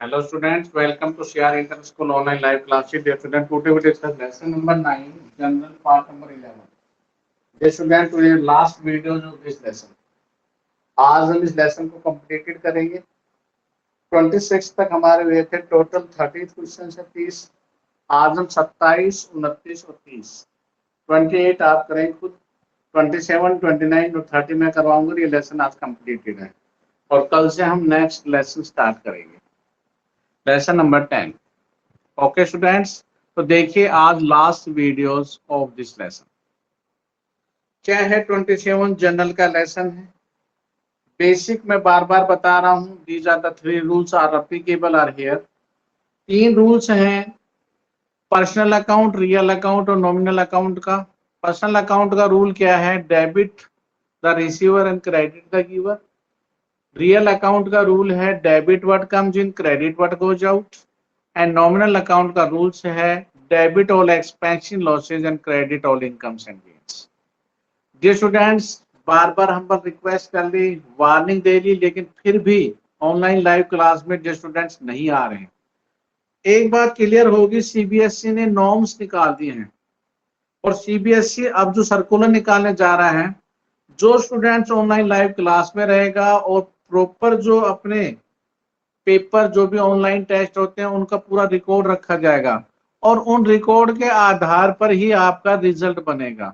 Hello students, welcome to CR Inter School online live classes. Dear student, today we discuss lesson number 9, general part number 11. Dear student, today last video of this lesson. आज हम इस lesson को completed करेंगे। 26 तक हमारे हुए थे, total 30 question है 30। आज हम 27, 29 और 30 28 आप करेंगे खुद। 27, 29 और 30 में करवाऊंगा। ये लेसन आज कंप्लीटेड है और कल से हम नेक्स्ट लेसन स्टार्ट करेंगे, लेसन नंबर 10। ओके स्टूडेंट्स, तो देखिए आज last videos of this lesson क्या है। 27 जनरल का लेसन है। बेसिक में बार बार बता रहा हूं, these are the 3 rules are applicable are here. 3 rules हैं पर्सनल अकाउंट, रियल अकाउंट और नॉमिनल अकाउंट का। पर्सनल अकाउंट का रूल क्या है? Debit the receiver and credit the giver. Real account का रूल है debit what comes in, credit what goes out. And nominal account का rules है debit all expenses losses and credit all incomes and gains. Dear students, बार बार हम पर request कर ली, warning दे ली, लेकिन फिर भी ऑनलाइन लाइव क्लास में जो स्टूडेंट्स नहीं आ रहे हैं, एक बात क्लियर होगी, सीबीएसई ने नॉर्म्स निकाल दिए हैं और सीबीएसई अब जो सर्कुलर निकालने जा रहा है, जो स्टूडेंट्स ऑनलाइन लाइव क्लास में रहेगा और प्रॉपर जो अपने पेपर जो भी ऑनलाइन टेस्ट होते हैं उनका पूरा रिकॉर्ड रखा जाएगा और उन रिकॉर्ड के आधार पर ही आपका रिजल्ट बनेगा।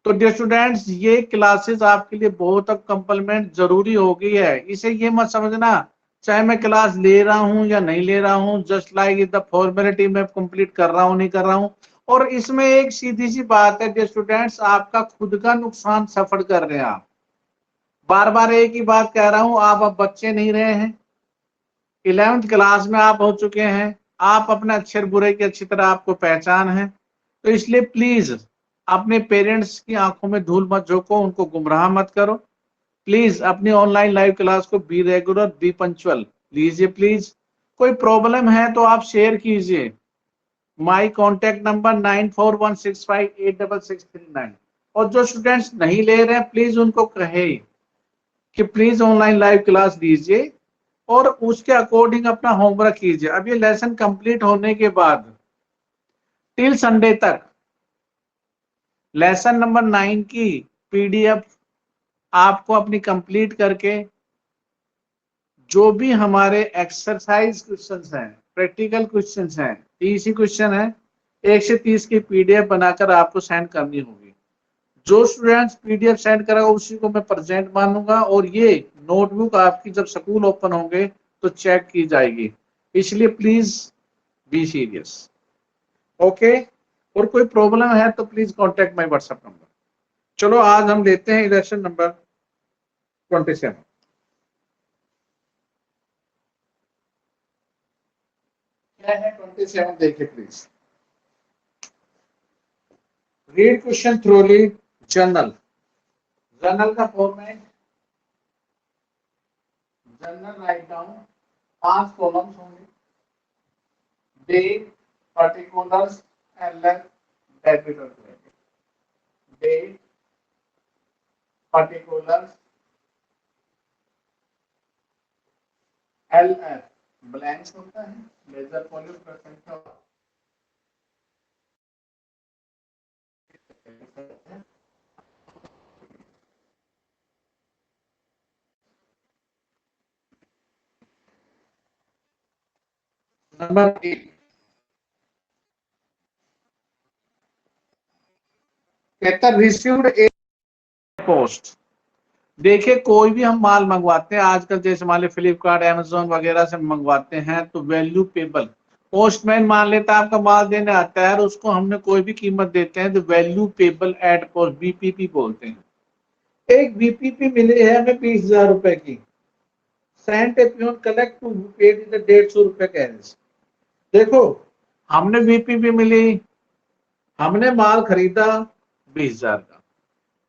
तो डियर स्टूडेंट्स, ये क्लासेस आपके लिए बहुत अब कंपलमेंट जरूरी हो गई है। इसे ये मत समझना चाहे मैं क्लास ले रहा हूं या नहीं ले रहा हूं, जस्ट लाइक द फॉर्मेलिटी में कंप्लीट कर रहा हूं नहीं कर रहा हूं। और इसमें एक सीधी सी बात है डियर स्टूडेंट्स, आपका खुद का नुकसान सफर कर रहे हैं आप। बार बार एक ही बात कह रहा हूं, आप अब बच्चे नहीं रहे हैं, 11th क्लास में आप हो चुके हैं, आप अपने अच्छे बुरे की अच्छी तरह आपको पहचान है। तो इसलिए प्लीज अपने पेरेंट्स की आंखों में धूल मत झोंको, उनको गुमराह मत करो। प्लीज अपनी ऑनलाइन लाइव क्लास को बी रेगुलर, बी पंक्चुअल लीजिए प्लीज। कोई प्रॉब्लम है तो आप शेयर कीजिए। My contact number 9416586639। और जो स्टूडेंट्स नहीं ले रहे हैं प्लीज उनको कहे कि प्लीज ऑनलाइन लाइव क्लास लीजिए और उसके अकॉर्डिंग अपना होमवर्क कीजिए। अब ये लेसन कंप्लीट होने के बाद टिल संडे तक लेसन नंबर 9 की पीडीएफ आपको अपनी कंप्लीट करके जो भी हमारे एक्सरसाइज क्वेश्चंस हैं, प्रैक्टिकल क्वेश्चंस हैं, 30 ही क्वेश्चन है, 1 से 30 की पीडीएफ बनाकर आपको सेंड करनी होगी। जो स्टूडेंट्स पीडीएफ सेंड करेगा उसी को मैं प्रेजेंट मानूंगा और ये नोटबुक आपकी जब स्कूल ओपन होंगे तो चेक की जाएगी। इसलिए प्लीज बी सीरियस। ओके, और कोई प्रॉब्लम है तो please contact my WhatsApp number. चलो आज हम लेते हैं लेसन नंबर 27। क्या है 27? देखिए please, read question thoroughly. Journal, journal का format, journal write down 5 columns होंगे। डेट, पर्टिकुलर्स, एलएफ, डेबिट और credit. Date, particulars, LF blanks होता है, लेजर पॉलिश परसेंट का नंबर 1 कहता रिसीव्ड ए पोस्ट। देखिए कोई भी हम माल मंगवाते हैं आजकल, जैसे मान ली फ्लिपकार्ट, अमेजोन वगैरह से मंगवाते हैं तो वैल्यू पेबल, पोस्टमैन मान लेता है आपका माल देने आता है और उसको हमने कोई भी कीमत देते हैं तो value payable eight post, BPP बोलते हैं। एक बीपीपी मिली है हमें 20,000 रुपए की। Sent a peon collect to paid 150 रुपए कैश। देखो हमने बीपीपी मिली, हमने माल खरीदा 20,000 का,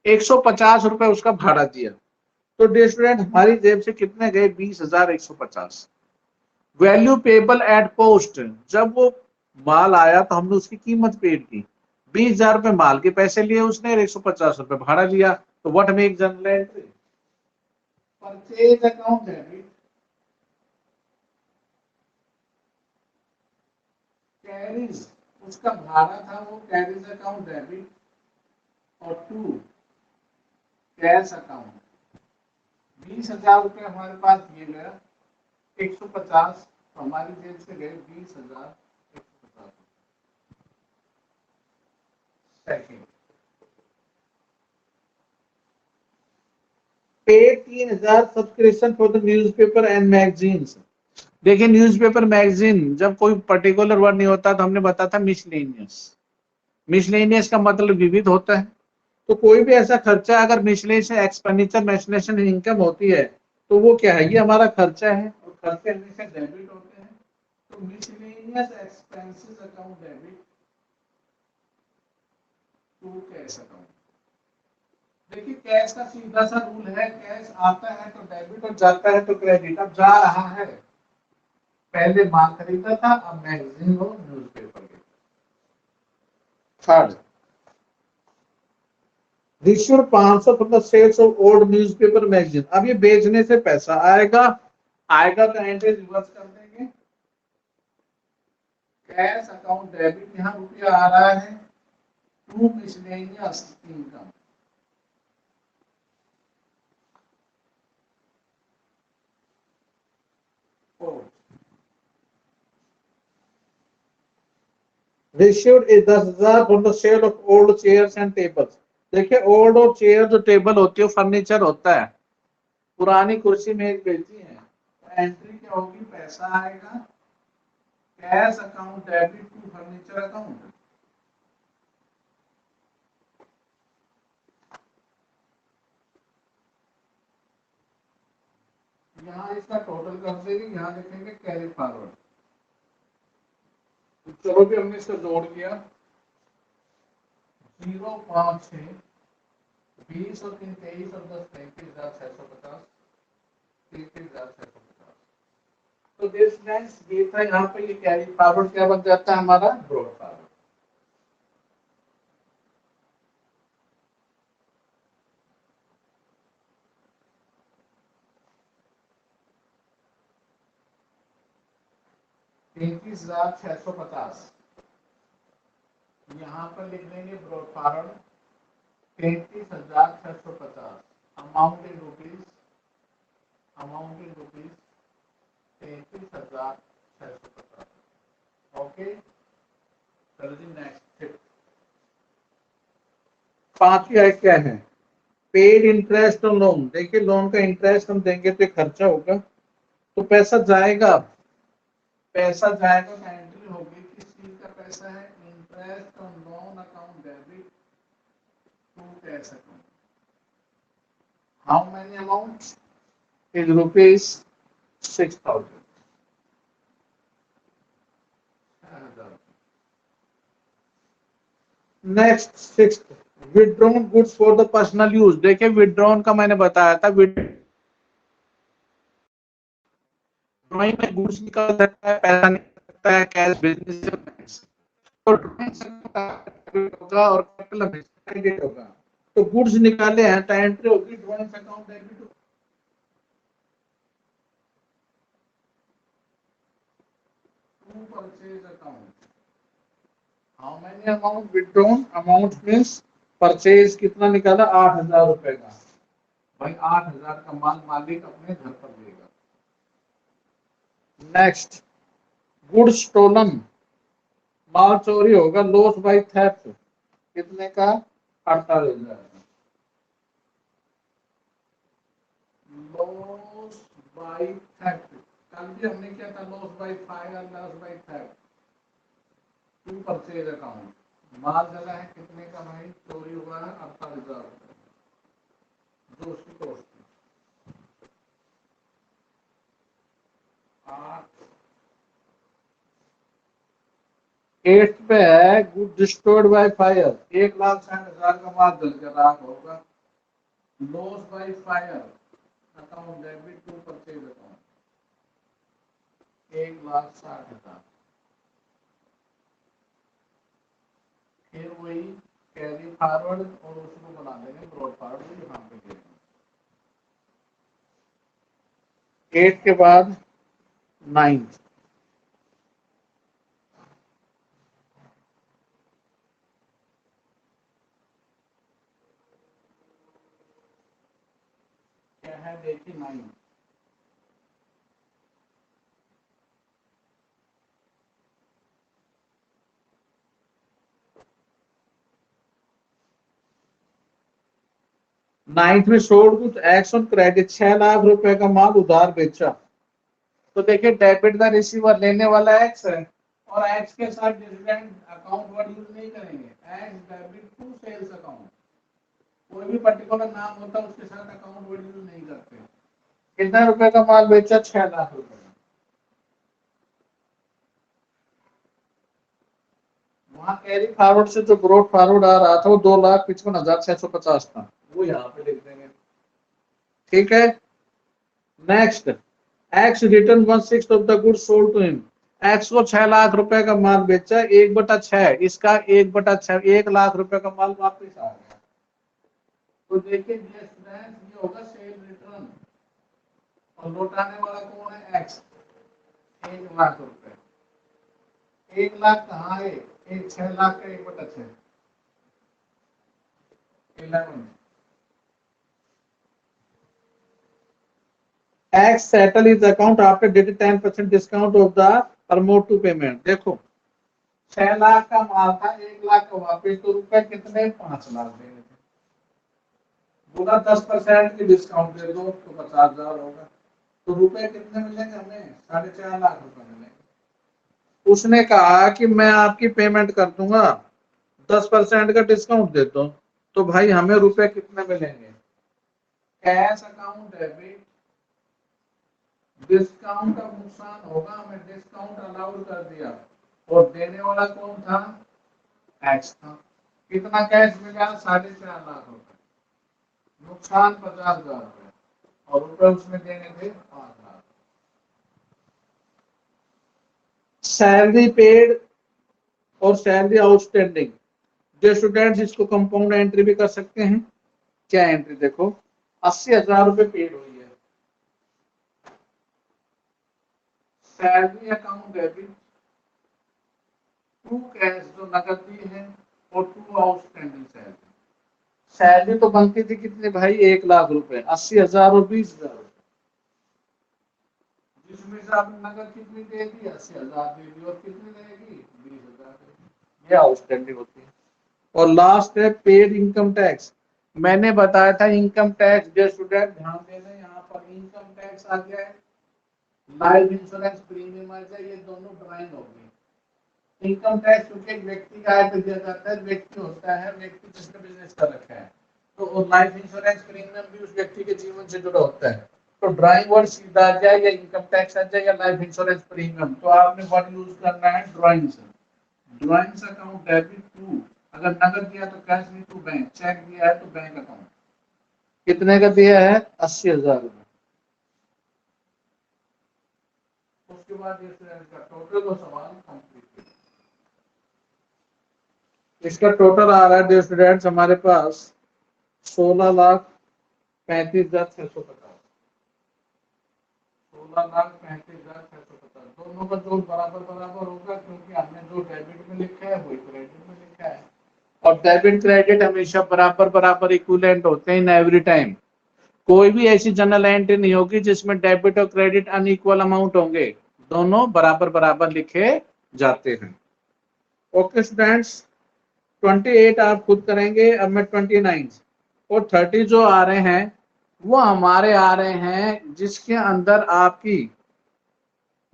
150 रुपए उसका भाड़ा दिया, तो डियर स्टूडेंट हमारी जेब से कितने गए? 20,150। वैल्यू पेबल एट पोस्ट, जब वो माल आया तो हमने उसकी कीमत पेड की, 20,000 रुपए माल के पैसे लिए उसने, 150 रुपए भाड़ा लिया। तो what make journal entry? Purchase account debit, carries उसका भाड़ा था वो कैरीज अकाउंट डेबिट और टू कैश अकाउंट 20,000 रुपये हमारे पास दिए गया 150 हमारी जेब से गए 20,150। सेकेंड पे 3,000 subscription for the newspaper and magazines. देखिए न्यूज़पेपर मैगजीन जब कोई पर्टिकुलर वर्ड नहीं होता तो हमने बताया था मिसलेनियस। मिसलेनियस का मतलब विविध होता है। तो कोई भी ऐसा खर्चा अगर मिसलेनियस एक्सपेंडिचर मैक्सिनेशन इनकम होती है तो वो क्या है, ये हमारा खर्चा है और खर्चे हमेशा डेबिट होते हैं। तो miscellaneous expenses account debit to cash account. देखिए कैश का सीधा सा रूल है, कैश आता है तो डेबिट और जाता है तो क्रेडिट। अब जा रहा है, पहले माल खरीदा था अब मैगजीन और न्यूज़पेपर के। थर्ड रिश्योर 500 for the sales of old newspaper magazine. अब ये बेचने से पैसा आएगा, आएगा तो एंट्री रिवर्स कर देंगे। कैश अकाउंट डेबिट यहाँ रुपया आ रहा है to miscellaneous income. Received is 10,000 for the sale of old chairs and tables. देखिए ओल्ड और चेयर जो टेबल होती है फर्नीचर होता है, पुरानी कुर्सी मेज बेची है तो एंट्री क्या होगी, पैसा आएगा cash account debit to furniture account. यहाँ इसका टोटल कर देंगे, यहाँ लिखेंगे कैरी फॉरवर्ड। तो चलो भी हमने इसको जोड़ दिया 0, 5, 6, 20 और 3, 23 और 10, 33,650, 33,650। तो दिस मींस ये था यहाँ पे, ये कैरी फॉरवर्ड क्या बन जाता है हमारा, ब्रॉड फॉरवर्ड। $33,650 यहाँ पर लिख देंगे brought forward 33,650 amount in rupees, amount in rupees 33,650। Okay चलो जी नेक्स्ट। पांचवी है क्या है, पेड इंटरेस्ट ऑन लोन। देखिए लोन का इंटरेस्ट हम देंगे तो खर्चा होगा तो पैसा जाएगा, पैसा जाएगा तो एंट्री होगी किस चीज का पैसा है, interest on loan account debit to cash account. How many amount is rupees 6,000। Next sixth withdrawn goods for the personal use. देखिए विड्रॉन का मैंने बताया था, ड्राइंग में गुड्स निकल सकता है, पैसा निकल सकता है, कैश बिजनेस तो ड्राइंग होगा और कैपिटल क्रेडिट होगा। तो गुड्स निकाले हैं तो एंट्री होगी drawing account debit to purchase account. How many amount withdrawn, amount means purchase कितना निकाला 8,000 रुपए का, भाई 8,000 का माल मालिक अपने घर पर लेगा। नेक्स्ट गुड्स स्टोलन, माल चोरी होगा, लॉस बाय थेफ्ट कितने का 48,000 का। लॉस बाय थेफ्ट कल भी हमने किया था, loss by fire, loss by theft to purchase account. माल जला है कितने का भाई, चोरी हुआ है 48,000 रुपए, जो उसकी कॉस्ट थी 8। एट पे है गुड डिस्ट्रॉयड बाय फायर, 1,60,000 का माल जल के राख होगा। Loss by fire account debit to purchase account 1,60,000। फिर वही कैरी फॉरवर्ड और उसको बना देंगे ब्रॉड फॉरवर्ड यहाँ पे। 8 के बाद 9 had 89. नाइन्थ में sold goods x on credit 6 lakh रुपए का माल उधार बेचा। तो देखिए डेबिट द रिसीवर लेने वाला एक्स है और एक्स के साथ डिविडेंड अकाउंट वर्ड यूज नहीं करेंगे। X debit to sales account, कोई भी पर्टिकुलर नाम होता है उसके साथ अकाउंट वर्ड यूज नहीं करते। कितने रुपए का माल बेचा? 6 लाख रुपए का। वहां कैरी फॉरवर्ड से जो ब्रॉड फॉरवर्ड आ रहा था वो 2,55,650 था, वो यहाँ पे लिख देंगे। ठीक है। Next, X return 1/6 of the goods sold to him. X को 6 लाख रुपए का माल बेचा, 1/6 इसका 1/6 1 लाख रुपए का माल वापस आ गया। तो देखिए ये होगा सेल रिटर्न और लौटाने वाला कौन है? एक्स। 1 लाख रुपए, 1 लाख कहाँ है? 6 लाख का 1/6 11। X settle his account after did 10% discount of the promote to payment। देखो 6 लाख का माल था, 1 लाख का वापस, तो रुपए कितने? 5 लाख देने थे। बोला 10% की डिस्काउंट दे दो तो 50,000 होगा। तो रुपए कितने मिलेंगे हमें? 4.5 लाख रुपए मिलेंगे। उसने कहा कि मैं आपकी पेमेंट कर दूंगा, 10% का डिस्काउंट दे दो। तो भाई हमें रुपए कितने मिलेंगे? कैश अकाउंट डेबिट, डिस्काउंट का नुकसान होगा, हमें डिस्काउंट अलाउड कर दिया और देने वाला कौन था? एक्स था। कितना कैश मिला? 4.5 लाख रुपए, नुकसान 50,000 रुपए और रुपए उसमें देने थे 5 लाख। सैलरी पेड और सैलरी आउटस्टैंडिंग, जो स्टूडेंट्स इसको कंपाउंड एंट्री भी कर सकते हैं। क्या एंट्री? देखो 80,000 रुपए पेड हुई है, सैलरी अकाउंट डेबिट, 2 कैश जो नकद दी है और 2 आउटस्टैंडिंग सैलरी। सैलरी तो बनती थी कितने भाई? 1 लाख रुपए, 80,000 और 20,000 रुपए, जिसमें से आपने नकद कितनी दे दी? 80,000 दे दी और कितनी रहेगी? 20,000। ये आउटस्टैंडिंग होती है। और लास्ट है पेड इनकम टैक्स। मैंने बताया था इनकम टैक्स, जो स्टूडेंट ध्यान देना, यहाँ पर इनकम टैक्स आ गया है, लाइफ इंश्योरेंस प्रीमियम आ गया, ये दोनों ड्राइंग हो गई। इनकम टैक्स क्योंकि व्यक्ति का आय पे दिया जाता है, व्यक्ति होता है, व्यक्ति जिसने बिजनेस कर रखा है, तो लाइफ इंश्योरेंस प्रीमियम भी उस व्यक्ति के जीवन से जुड़ा होता है। तो ड्राइंग वर्ड सीधा आ जाए या इनकम टैक्स आ जाए या लाइफ इंश्योरेंस प्रीमियम, तो आपने वर्ड यूज करना है drawings. Drawings account debit to, अगर नगद दिया तो कैश नहीं, टू बैंक, चेक दिया है तो बैंक अकाउंट। कितने का दिया है? 80,000 रुपए। उसके बाद ये का टोटल और सवाल कंप्लीट। इसका टोटल आ रहा है डियर स्टूडेंट्स हमारे पास 16,35,650। 16,35,650, दोनों का जोड़ बराबर बराबर होगा, क्योंकि हमने जो डेबिट में लिखा है वही क्रेडिट में लिखा है। और डेबिट क्रेडिट हमेशा बराबर बराबर इक्विवेलेंट होते हैं इन एवरी टाइम। कोई भी ऐसी जनरल एंट्री नहीं होगी जिसमें डेबिट और क्रेडिट अनइक्वल अमाउंट होंगे, दोनों बराबर बराबर लिखे जाते हैं। ओके स्टूडेंट्स, 28 आप खुद करेंगे। अब मैं 29 और 30 जो आ रहे हैं वो हमारे आ रहे हैं जिसके अंदर आपकी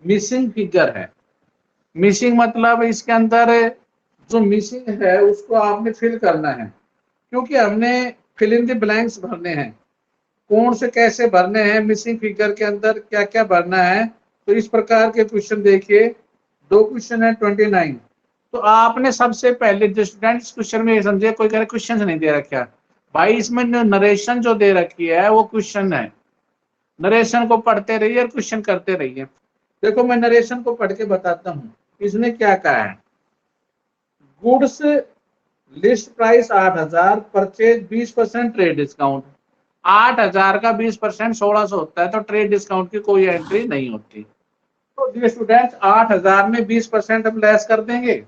मिसिंग फिगर है। मिसिंग मतलब इसके अंदर जो मिसिंग है उसको आपने फिल करना है, क्योंकि हमने फिल इन द ब्लैंक्स भरने हैं। कौन से कैसे भरने हैं, मिसिंग फिगर के अंदर क्या क्या भरना है, तो इस प्रकार के क्वेश्चन देखिए। 2 क्वेश्चन है 29। तो आपने सबसे पहले जो स्टूडेंट्स क्वेश्चन में समझे, कोई कह रहे क्वेश्चन नहीं दे रखा भाई, इसमें नरेशन जो दे रखी है वो क्वेश्चन है। नरेशन को पढ़ते रहिए और क्वेश्चन करते रहिए। देखो मैं नरेशन को पढ़ के बताता हूँ। इसने क्या कहा है? Goods list price 8,000, purchase 20% trade discount. 8,000 का 20% 1,600 होता है, तो ट्रेड डिस्काउंट की कोई एंट्री नहीं होती। तो डियर स्टूडेंट्स 8,000 में 20% हम लेस कर देंगे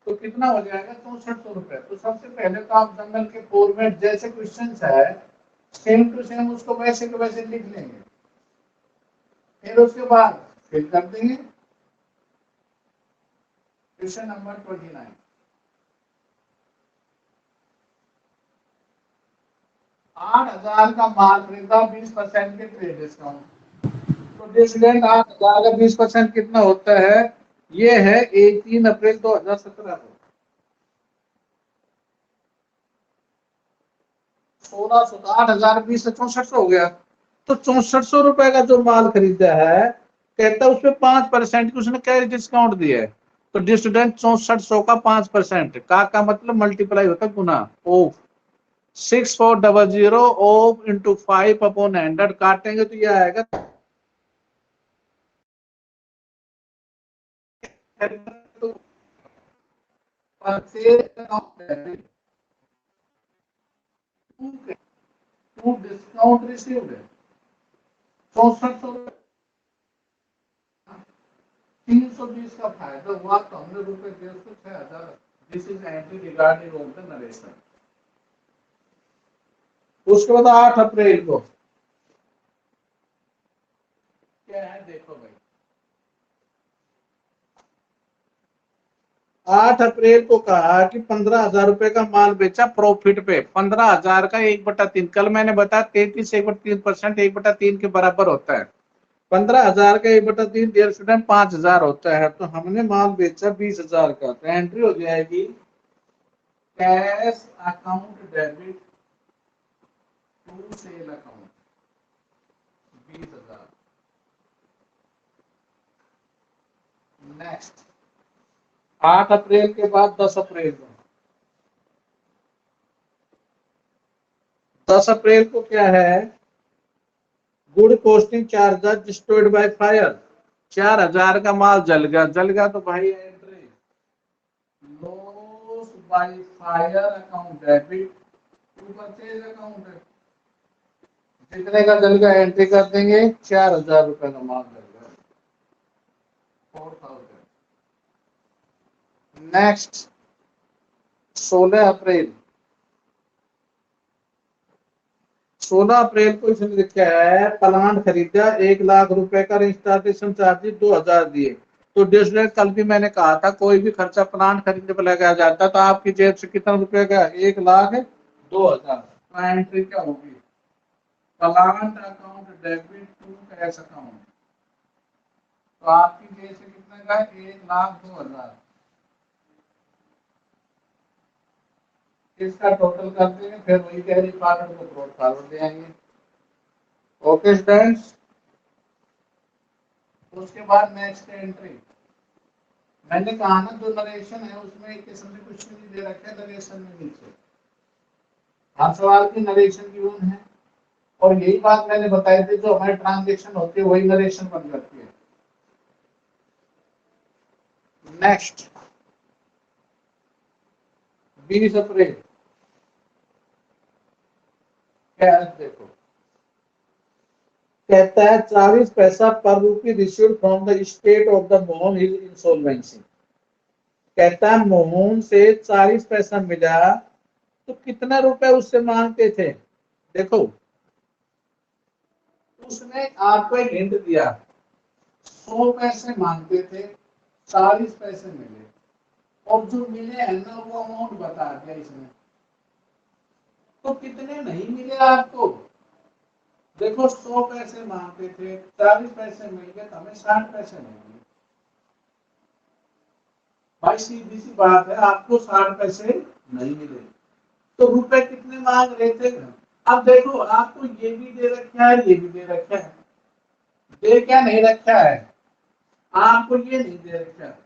तो कितना हो जाएगा? 6400 रुपए। तो सबसे पहले तो आप जनरल के फॉर्मेट जैसे क्वेश्चन है सेम टू सेम उसको वैसे के वैसे लिख लेंगे, फिर उसके बाद फिल कर देंगे। क्वेश्चन नंबर 29, 8,000 का माल खरीदा 20% के ट्रेड डिस्काउंट। तो स्टूडेंट 8,000 का 20% कितना होता है? ये है 18 अप्रैल 2017 को 1600, 8,000 20 से 6400 हो गया। तो 6400 रुपए का जो माल खरीदा है, कहता है उसमें 5% की उसने कैश डिस्काउंट दिया है। तो स्टूडेंट 6400 का 5% का मतलब मल्टीप्लाई होता है गुना, ऑफ 6400 ऑफ इंटू 5/100 काटेंगे तो ये आएगा टू डिस्काउंट रिसीव्ड 6400, 320 का फायदा हुआ तो हमने रुपए दिए उसको 6,000। This is entry regarding of the narration. उसके बाद 8 अप्रैल को क्या है देखो भाई, 8 अप्रैल को कहा कि 15,000 रुपए का माल बेचा प्रॉफिट पे, 15,000 का 1/3, कल मैंने बताया 33 1/3%, 1/3 के बराबर होता है। 15,000 का 1/3 डियर स्टूडेंट 5,000 होता है। तो हमने माल बेचा 20,000 का, तो एंट्री हो जाएगी cash account debit to sale account 20,000। Next 8 April के बाद 10 अप्रैल को, 10 अप्रैल को क्या है? Good costing charges destroyed by fire, 4,000 का माल जल गया, जल गया तो भाई entry loss by fire account debit to purchase account है। कितने का जल गया एंट्री कर देंगे, 4,000 रुपए का माल जल गया, 4,000। नेक्स्ट 16 अप्रैल, 16 अप्रैल को इसने लिखा है प्लांट खरीदा 1,00,000 रुपए का, रजिस्ट्रेशन चार्जेस 2,000 दिए। तो डिस्प्ले कल भी मैंने कहा था कोई भी खर्चा प्लांट खरीदने पर लगाया जाता तो आपकी जेब से कितना रुपए का? 1,02,000। तो एंट्री क्या होगी? Plant account debit to cash account. तो आपकी जेब से कितने का? 1,02,000। इसका टोटल कर देंगे, फिर वही कैरी फॉरवर्ड को फ्रॉड फॉरवर्ड दे आएंगे। ओके स्टूडेंट्स, उसके बाद नेक्स्ट एंट्री, मैंने कहा ना जो नरेशन है उसमें एक किस्म से कुछ नहीं दे रखा है नरेशन में नीचे, हर सवाल की नरेशन की यून है। और यही बात मैंने बताई थी, जो हमारी ट्रांजेक्शन होती है वही नरेशन बन जाती है। नेक्स्ट 20 अप्रैल, क्या है देखो, कहता है 40 पैसा पर रूपी received from the state of the Mohan hill insolvency. कहता है मोहन से 40 पैसा मिला, तो कितना रुपए उससे मांगते थे? देखो उसने आपको एक हिंट दिया, 100 पैसे मांगते थे, 40 पैसे मिले, और जो मिले है ना वो अमाउंट बता दिया इसने। तो कितने नहीं मिले आपको? देखो 100 पैसे मांगते थे, 40 पैसे मिल गए, तो हमें 60 पैसे मिल गए। भाई सीधी सी बात है, आपको 60 पैसे नहीं मिले, तो रुपए कितने मांग रहे थे? अब देखो आपको ये भी दे रखा है, ये भी दे रखा है, दे क्या नहीं रखा है? आपको ये नहीं दे रखा है,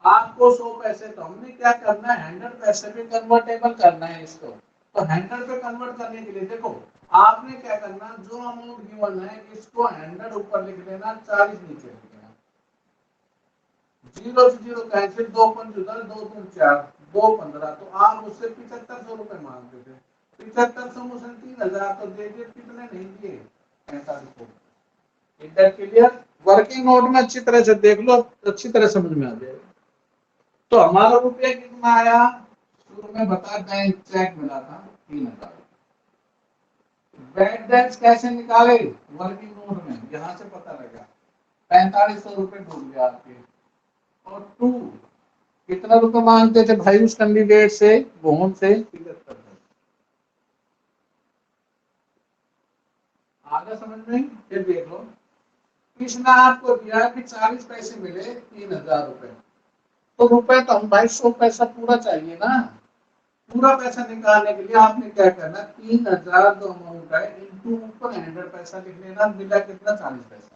आपको 100 पैसे, तो हमने क्या करना है 100 पैसे पे कन्वर्टेबल करना है इसको। तो 100 पे कन्वर्ट करने के लिए देखो आपने क्या करना, जो अमाउंट गिवन है इसको 100 ऊपर लिख देना, 40 नीचे लिख देना, 0 से 0 कैंसिल, 2 पंच उधर, 2 दूनी 4, 2 15। तो आप उससे 7500 रुपए मांगते थे, 7500 में उसने 3,000 तो दे दिए, कितने नहीं दिए? 45। इधर क्लियर? वर्किंग नोट में अच्छी तरह से देख लो, अच्छी तरह समझ में आ जाएगा। तो हमारा रुपया कितना आया? शुरू में बता बैंक चेक मिला था 3,000। बैड डेट्स कैसे निकाले? वर्किंग नोट में यहां से पता लगा 4500 रुपए डूब गया आपके। और टू कितना रुपए मांगते थे भाई उस कैंडिडेट से, बोहन से 75। आगे समझ में? ये देख लो, किसने आपको दिया कि 40 पैसे मिले 3,000 रुपए, तो रुपए तो हम भाई 100 पैसा पूरा चाहिए ना। पूरा पैसा निकालने के लिए आपने क्या करना, 3,000 जो अमाउंट है इंटू ऊपर 100 पैसा लिख लेना, मिला कितना 40 पैसा।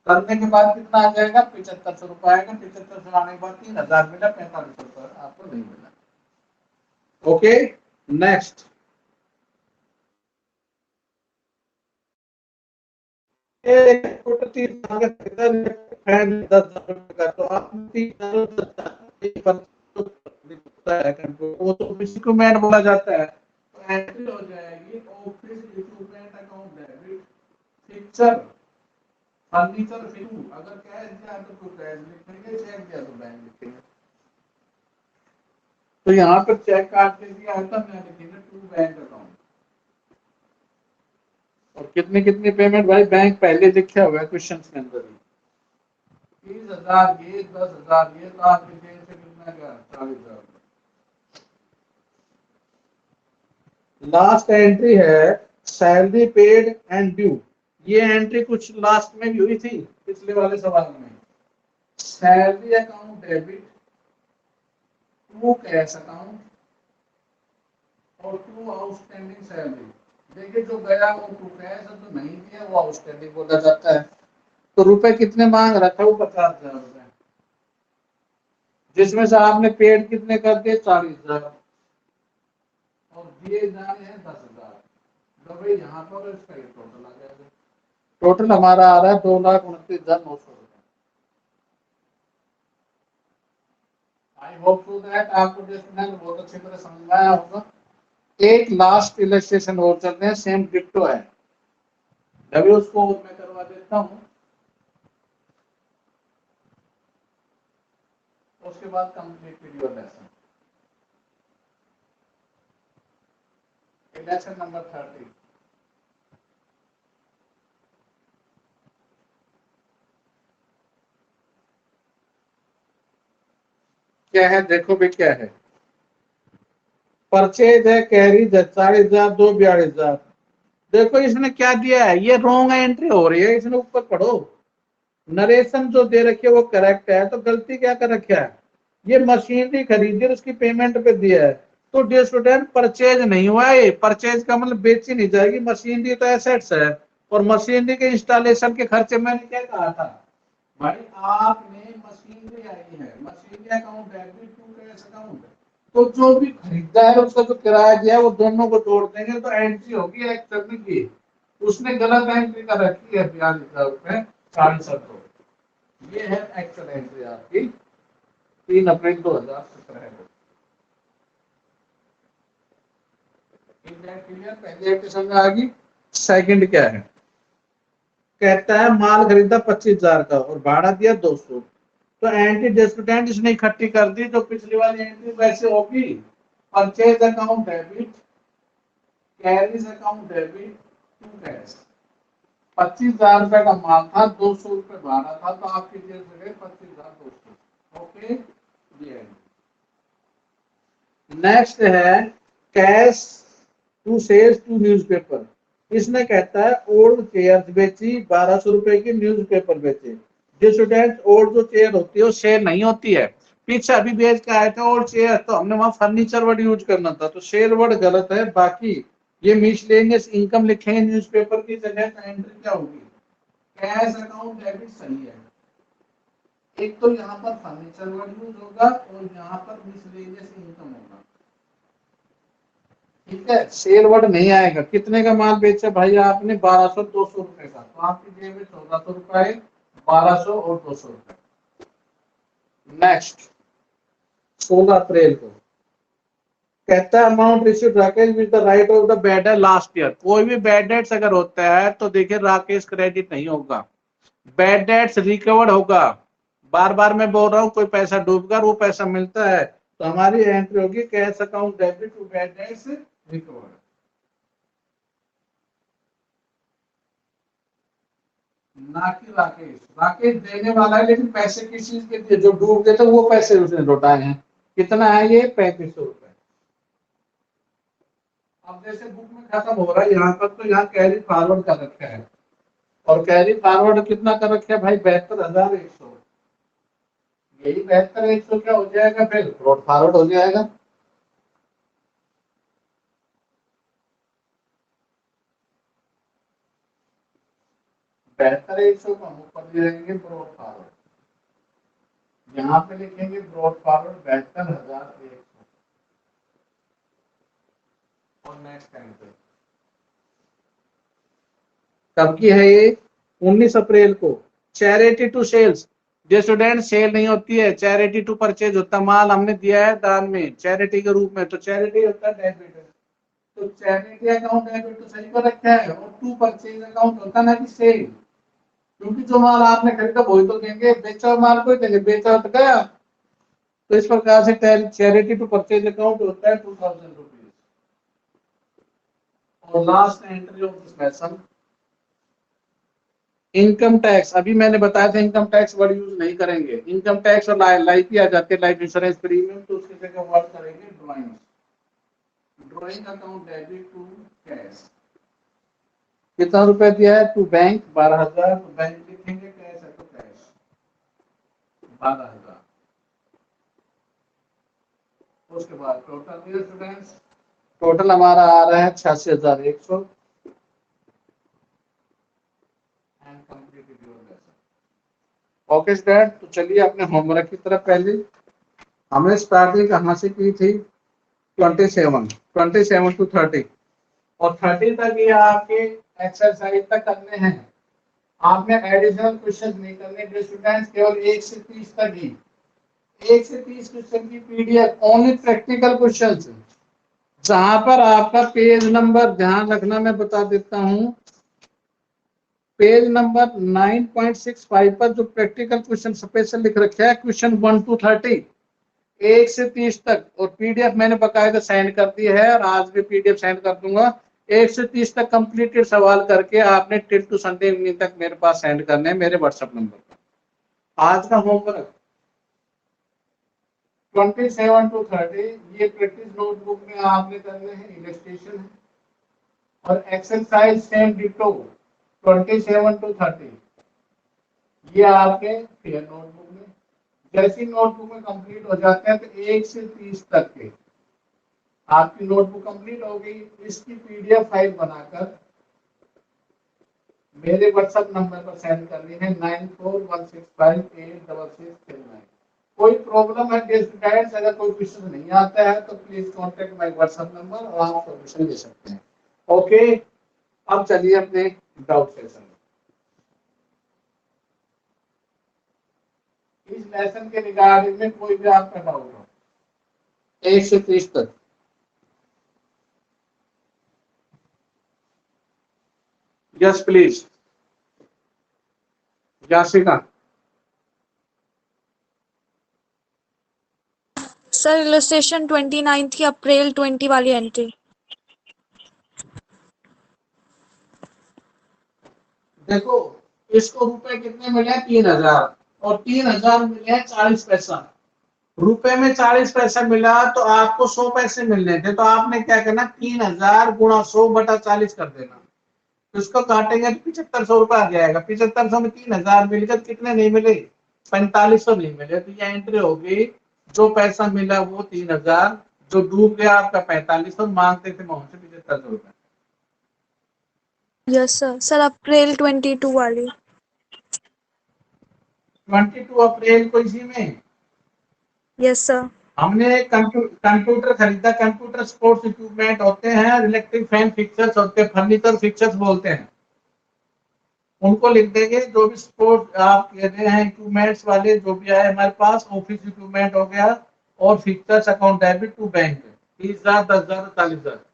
करने के बाद कितना आ जाएगा, 7500 रुपए आएगा। 7500 आने के बाद 3,000 मिला, 4500 रुपए आपको नहीं मिला। ओके नेक्स्ट, तो आप वो तो इक्विपमेंट बोला जाता है, तो एंट्री हो जाएगी office equipment account debit, fixture furniture फिरू। अगर कैश दिया तो कैश लिखेंगे, चेक दिया तो बैंक लिखेंगे। तो यहाँ पर चेक काट के दिया है तो मैं लिखेंगे टू बैंक अकाउंट। और कितनी कितनी पेमेंट भाई बैंक पहले लिखा हुआ है क्वेश्चन के अंदर ही, 30,000 ये 10,000 ये, तो आपकी जेब से कितना गया 40,000। लास्ट एंट्री है सैलरी पेड एंड ड्यू। ये एंट्री कुछ लास्ट में भी हुई थी पिछले वाले सवाल में। Salary account debit, to cash account और टू आउटस्टैंडिंग सैलरी। देखिए जो गया वो टू कैश है, जो नहीं दिया वो आउटस्टैंडिंग बोला जाता है। तो रुपए कितने मांग रहा था वो 50,000 रुपए, जिसमें से आपने पेड कितने कर दिए 40,000 और दिए जाने हैं 10,000। तो भाई यहाँ पर इसका टोटल आ जाएगा। टोटल हमारा आ रहा है 2,29,900 रुपए। आई होप टू दैट आपको बहुत अच्छी तरह समझ आया होगा। एक लास्ट इलस्ट्रेशन और चलते हैं, सेम डिक्टो है, अभी उसको मैं करवा देता हूँ, उसके बाद complete video lesson. Lesson number 30। क्या है देखो भी, क्या है परचेज है, कैरीज है 40,000 2 42,000। देखो इसने क्या दिया है, ये रॉन्ग एंट्री हो रही है, इसने ऊपर पढ़ो। नरेशन जो दे रखी है वो करेक्ट है, तो गलती क्या कर रखा है, ये मशीनरी खरीदी और उसकी पेमेंट पे दिया है। तो डियर स्टूडेंट परचेज नहीं हुआ है, परचेज का मतलब बेची नहीं जाएगी, मशीनरी तो एसेट्स है। और मशीनरी के इंस्टॉलेशन के खर्चे मैंने क्या कहा था भाई, आपने मशीनरी आई है, machinery account debit to cash account, तो जो भी खरीदा है उसका जो किराया दिया है वो दोनों को जोड़ देंगे तो एंट्री होगी एक करने की। उसने गलत एंट्री कर रखी है 42,000 रुपए 40 रुपए। ये है एक्चुअल एंट्री आपकी 3 अप्रैल 2017 है। पहली एंट्री समझ आ गई। सेकंड क्या है, कहता है माल खरीदा 25,000 का और भाड़ा दिया 200। तो एंट्री डिस्प्यूटेंट इसने इकट्ठी कर दी, जो पिछली वाली एंट्री वैसे होगी। Purchase account debit, carriage account debit to cash. 25,000 रुपए का माल था, 200 रुपए भाड़ा था, तो आपकी जेब से गए 25,200। ओके ये नेक्स्ट है cash to sales to newspaper. इसने कहता है ओल्ड चेयर बेची 1,200 रुपए की, न्यूज़पेपर बेचे। जो स्टूडेंट ओल्ड जो चेयर होती है वो शेयर नहीं होती है, पीछे अभी बेच के आए थे ओल्ड चेयर, तो हमने वहां फर्नीचर वर्ड यूज करना था, तो शेयर वर्ड गलत है। बाकी ये मिसलेनियस इनकम लिखेंगे न्यूज़पेपर की जगह, तो एंट्री क्या होगी, कैश अकाउंट डेबिट सही है। एक तो यहाँ पर फर्नीचर वर्ड यूज होगा और यहाँ पर मिसलेनियस इनकम होगा, ठीक है। सेल वर्ड नहीं आएगा। कितने का माल बेचा भाई आपने, 1,200 200 रुपए का, तो आपकी जेब में 1,400 रुपए, 1,200 और 200 रुपए। नेक्स्ट 16 अप्रैल को कहता है amount receive Rakesh with the right of the bad debt last year. कोई भी बैड डेट्स अगर होता है तो देखिए राकेश क्रेडिट नहीं होगा, बैड डेट्स रिकवर्ड होगा। बार बार मैं बोल रहा हूँ, कोई पैसा डूब कर वो पैसा मिलता है, तो हमारी एंट्री होगी cash account debit to bad debts recovered. ना कि राकेश, राकेश देने वाला है लेकिन पैसे किस चीज के दिए, जो डूब गए थे वो पैसे उसने लौटाए हैं। कितना है ये? 3500 रुपए। अब जैसे बुक में खत्म हो रहा है यहाँ पर, तो यहाँ कैरी फॉरवर्ड कर रखा है, और कैरी फॉरवर्ड कितना कर रखा है भाई? 72,100। यही 72,100 क्या हो जाएगा फिर? ब्रॉड फॉरवर्ड हो जाएगा। बेहतर 100 को हम ऊपर ले जाएंगे ब्रॉड फॉरवर्ड, यहाँ पे लिखेंगे ब्रॉड फॉरवर्ड 72,100 और नेक्स्ट टाइम पे। कब की है ये? 19 अप्रैल को। चैरिटी टू सेल्स, जो स्टूडेंट सेल नहीं होती है, चैरिटी टू परचेज होता है, माल हमने दिया है दान में चैरिटी के रूप में, तो चैरिटी होता है डेबिट। तो चैरिटी अकाउंट डेबिट तो सही कर रखा है, और टू परचेज अकाउंट होता ना कि सेल, क्योंकि जो माल आपने खरीदा वही तो देंगे, बेचा हुआ माल को ही देंगे, बेचा तो गया। तो इस प्रकार से चैरिटी टू परचेज अकाउंट होता है 2000 रुपीज। और last entry of this lesson, income tax. अभी मैंने बताया था इनकम टैक्स वर्ड यूज नहीं करेंगे, इनकम टैक्स और लाइफ ही आ जाते हैं, लाइफ इंश्योरेंस प्रीमियम, तो उसकी जगह वर्ड करेंगे drawing. Drawing account debit to cash. कितना रुपए दिया है? टू बैंक 12,000, तो बैंक लिखेंगे, कैश है तो कैश 12,000। उसके बाद टोटल दिया स्टूडेंट्स, टोटल हमारा आ रहा है 86,100 and completed your lesson. Okay student, तो चलिए अपने होमवर्क की तरफ। पहले हमने स्टार्टिंग कहाँ से की थी? 27 टू 30, और 30 तक ये आपके एक्सरसाइज तक करने हैं। आपने एडिशनल क्वेश्चन नहीं करने जो स्टूडेंट्स, केवल 1 से 30 तक ही। 1 से 30 क्वेश्चन की पीडीएफ, ओनली प्रैक्टिकल क्वेश्चन, जहां पर आपका पेज नंबर ध्यान रखना, मैं बता देता हूं, पेज नंबर 9.65 पर जो प्रैक्टिकल क्वेश्चन स्पेशल लिख रखे हैं, क्वेश्चन 1 टू 30, 1 से 30 तक, और पीडीएफ मैंने बकायदा सेंड कर दी है, और आज भी पीडीएफ सेंड कर दूंगा। 1 से 30 तक कंप्लीटेड सवाल करके आपने टिल टू संडे इवनिंग तक मेरे पास सेंड करने हैं मेरे व्हाट्सएप नंबर पर। आज का होमवर्क 27 टू 30, ये प्रैक्टिस नोटबुक में आपने करने हैं, इलस्ट्रेशन है, और एक्सरसाइज सेम डिटो 27 टू 30, ये आपके फेयर नोटबुक में। जैसी नोटबुक में कंप्लीट हो जाते हैं तो 1 से 30 तक के आपकी नोटबुक कंप्लीट हो गई। इसकी पीडीएफ फाइल बनाकर मेरे व्हाट्सएप नंबर पर सेंड करनी है 9416586639। कोई प्रॉब्लम है डियर स्टूडेंट्स, अगर कोई क्वेश्चन नहीं आता है तो please contact my WhatsApp number और आप सॉल्यूशन ले सकते हैं। ओके, अब चलिए अपने डाउट सेशन। इस लेसन के रिगार्डिंग में कोई भी आपका डाउट हो 1 से 30 तक। Yes please, Yasika. Sir illustration 29 की अप्रैल 20 वाली एंट्री। देखो, इसको रुपए कितने मिले? 3,000, और 3,000 मिले हैं 40 पैसा। रुपए में 40 पैसा मिला तो आपको 100 पैसे मिलने थे, तो आपने क्या करना? 3,000 गुणा 100 बटा 40 कर देना। तो इसको काटेंगे तो 7500 रुपए आ जाएगा। 7500 में 3,000 मिल गए, कितने नहीं मिले? 4500 नहीं मिले। तो ये एंट्री होगी, जो पैसा मिला वो 3,000, जो डूब गया आपका 4500, मांगते थे वहां से 7500 रुपए। Yes sir. सर अप्रैल 22 वाली। 22 अप्रैल को इसी में यस सर। हमने कंप्यूटर खरीदा। कंप्यूटर स्पोर्ट्स इक्विपमेंट होते हैं, इलेक्ट्रिक फैन फिक्सर्स होते हैं, फर्नीचर फिक्सर्स बोलते हैं, उनको लिख देंगे। जो भी स्पोर्ट आप कह रहे हैं इक्विपमेंट्स वाले जो भी आए हमारे पास, ऑफिस इक्विपमेंट हो गया, और fixtures account debit to bank 30,000, 10,000, 40,000।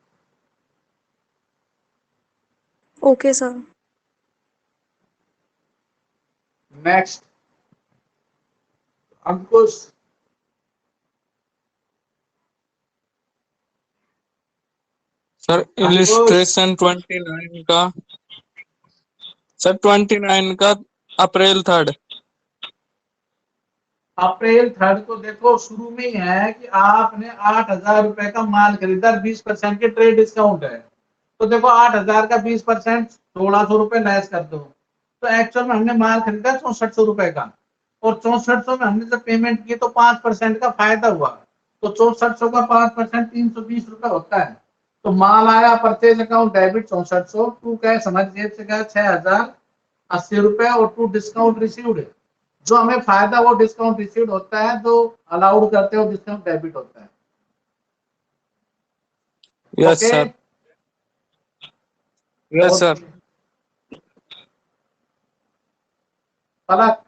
Okay sir. Next, Ankush, sir illustration 29 का, सर 29 का अप्रैल 3rd। अप्रैल 3rd को देखो शुरू में ही है कि आपने 8,000 रुपए का माल खरीदा, 20% के ट्रेड डिस्काउंट है। तो देखो 8,000 का 20% 1,600 रुपए लेस कर दो, तो एक्चुअल में हमने माल खरीदा 6400 रुपए का, और 6400 में हमने जब पेमेंट की तो 5% का फायदा हुआ। तो 6400 का 5% 320 रुपए होता है। तो माल आया परचेज अकाउंट डेबिट 6400, टू क्या समझ जेब से गया 6,080 रुपए, और टू डिस्काउंट रिसीव्ड, जो हमें फायदा वो डिस्काउंट रिसीव्ड होता है, जो अलाउड करते हो डिस्काउंट डेबिट होता है। Yes okay, sir, yes sir. Palak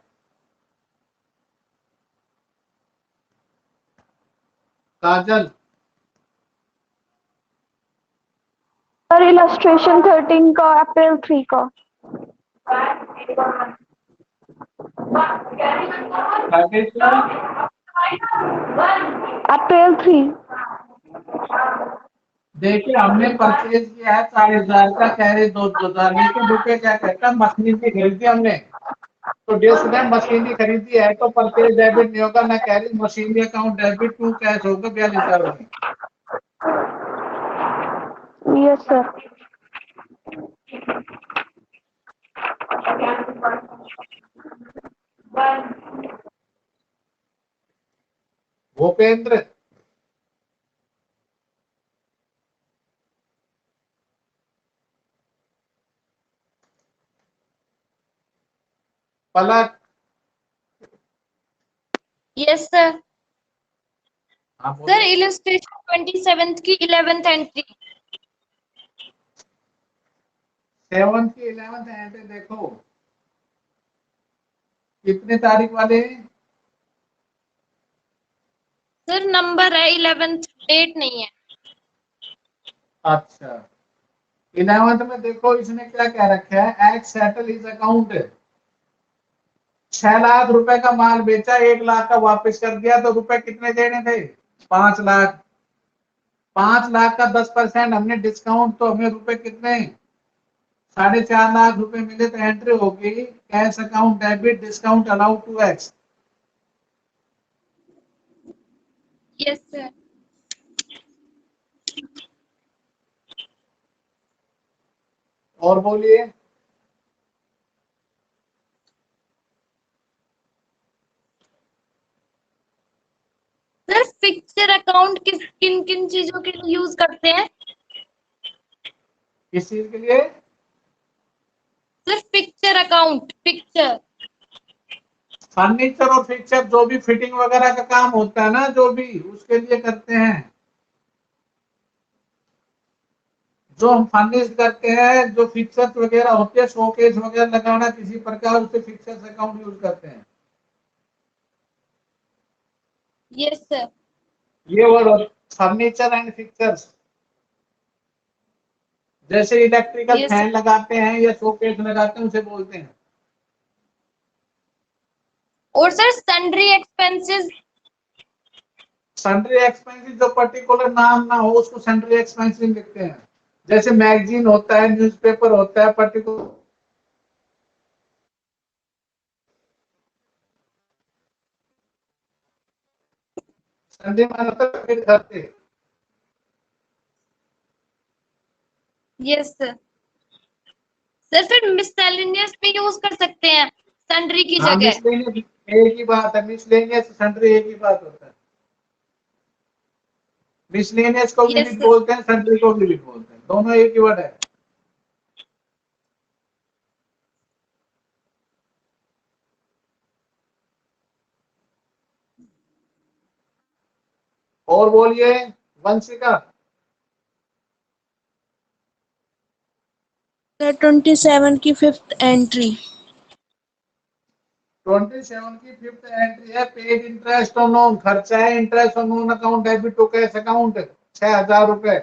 Kajal sir illustration 13 का अप्रैल 3 का। अप्रैल 3। देखिए हमने परचेज किया है 40,000 का, कैरी 2,000, लेकिन रुपए क्या कहता है, मशीन की खरीदी हमने, तो डेढ़ से मशीनरी खरीदी है, तो परचेज डेबिट नहीं होगा ना, carry machinery account debit to cash होगा 42,000 रुपए। Yes sir. Bhupendra Palak, yes sir. हाँ सर बोलो। इलस्ट्रेशन 27 की 11th एंट्री। 7 की 11th एंट्री देखो कितने तारीख वाले हैं? सर नंबर है 11th, डेट नहीं है। अच्छा, 11th में देखो इसने क्या कह रखा है, x settle is account, 6 lakh रुपए का माल बेचा, 1 लाख का वापस कर दिया, तो रुपए कितने देने थे? 5 लाख। 5 लाख का 10% हमने डिस्काउंट, तो हमें रुपए कितने? 4.5 लाख रुपए मिले, तो एंट्री होगी cash account debit discount allowed to X. Yes sir. और बोलिए। सर फिक्चर अकाउंट किन किन चीजों के लिए यूज करते हैं? किस चीज के लिए? Sir picture account, picture. Furniture और फिक्चर, जो भी फिटिंग वगैरह का काम होता है ना, जो भी उसके लिए करते हैं, जो हम फर्निश करते हैं, जो फिक्चर्स वगैरह होते हैं, शोकेस वगैरह लगाना किसी प्रकार, उससे फिक्चर्स अकाउंट यूज करते हैं। Yes sir. ये वर्ड फर्नीचर एंड फिक्चर्स, जैसे इलेक्ट्रिकल यस फैन लगाते हैं या शोकेस लगाते हैं, उसे बोलते हैं। और sir sundry expenses. Sundry expensive, जो पर्टिकुलर नाम ना हो उसको सन्ड्री एक्सपेंसिव लिखते हैं। जैसे मैगजीन होता है, न्यूज़पेपर होता है, पर्टिकुलर सन्ड्री मतलब फिर करते। Yes sir. सर फिर मिससेलेनियस भी यूज कर सकते हैं सन्ड्री की हाँ, जगह। मिसलेनियस एक ही बात है, मिसलेनियस सन्ड्री एक ही बात होता है। मिसलेनियस को भी यस लिख सर। बोलते हैं, सन्ड्री को भी लिख बोलते हैं, दोनों एक ही वर्ड है। और बोलिए वंशिका। सर 27 की 5th एंट्री। 27 की 5th एंट्री है, पेड इंटरेस्ट ऑन लोन, खर्चा है interest on loan account debit to cash account 6,000 रुपए।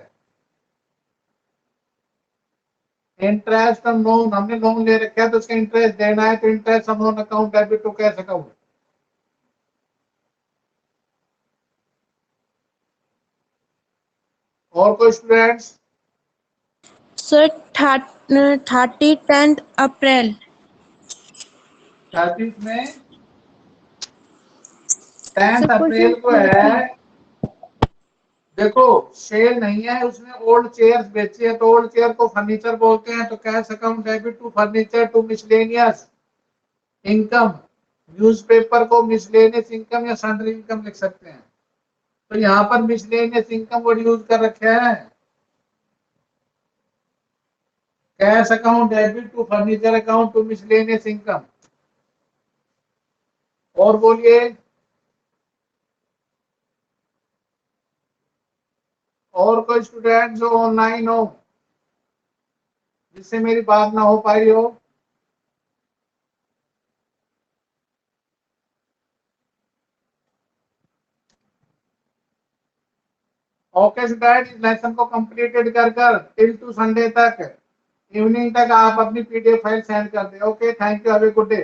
इंटरेस्ट ऑन लोन, हमने लोन ले रखा है तो उसका इंटरेस्ट देना है, तो interest on loan account debit to cash account. और कोई स्टूडेंट्स? सर 30 अप्रैल 30 में 10 Sir, अप्रैल को है। देखो सेल नहीं है, उसने ओल्ड चेयर्स बेची है, तो ओल्ड चेयर को फर्नीचर बोलते हैं, तो cash account debit to furniture to miscellaneous income. Newspaper को मिसलेनियस इनकम या सन्ड्री इनकम लिख सकते हैं। तो यहाँ पर मिसलेनियस इनकम वर्ड यूज कर रखे हैं। Cash account debit to furniture account to miscellaneous income. और बोलिए, और कोई स्टूडेंट जो ऑनलाइन हो जिससे मेरी बात ना हो पाई हो? ओके स्टूडेंट, इस लेसन को कंप्लीटेड कर टिल टू संडे तक इवनिंग तक आप अपनी पीडीएफ फाइल सेंड कर दें। Okay, thank you, have a good day.